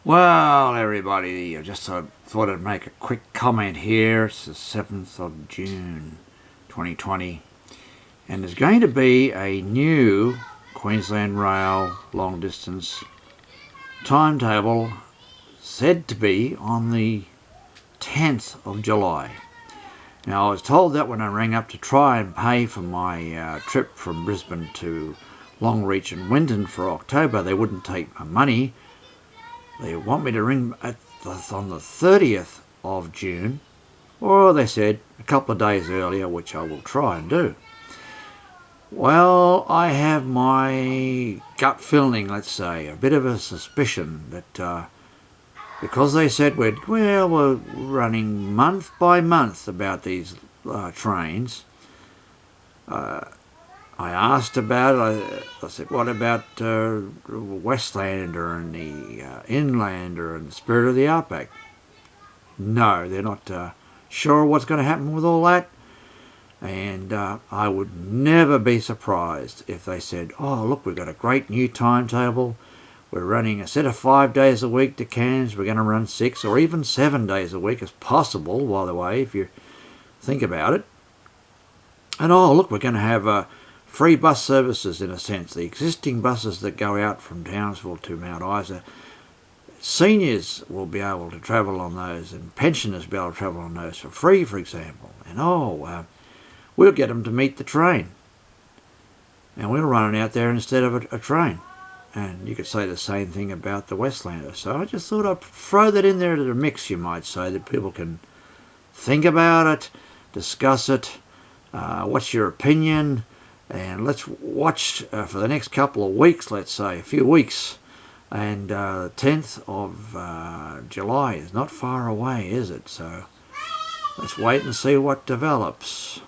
Well, everybody, I just thought I'd make a quick comment here. It's the 7th of June 2020, and there's going to be a new Queensland Rail long distance timetable said to be on the 10th of July. Now, I was told that when I rang up to try and pay for my trip from Brisbane to Longreach and Winton for October, they wouldn't take my money. They want me to ring on the 30th of June, or they said a couple of days earlier, which I will try and do. Well, I have my gut feeling, let's say, a bit of a suspicion that because they said we're running month by month about these trains. I asked about it. I said, what about Westlander and the Inlander and the Spirit of the Outback? No, they're not sure what's going to happen with all that. And I would never be surprised if they said, oh, look, we've got a great new timetable. We're running, instead of 5 days a week to Cairns, we're going to run 6 or even 7 days a week as possible, by the way, if you think about it. And oh, look, we're going to have free bus services, in a sense. The existing buses that go out from Townsville to Mount Isa, seniors will be able to travel on those, and pensioners will be able to travel on those for free, for example. And we'll get them to meet the train, and we'll run it out there instead of a train. And you could say the same thing about the Westlander. So I just thought I'd throw that in there to the mix, you might say, that people can think about it, discuss it. What's your opinion? And let's watch for the next couple of weeks, let's say, a few weeks. And the 10th of July is not far away, is it? So let's wait and see what develops.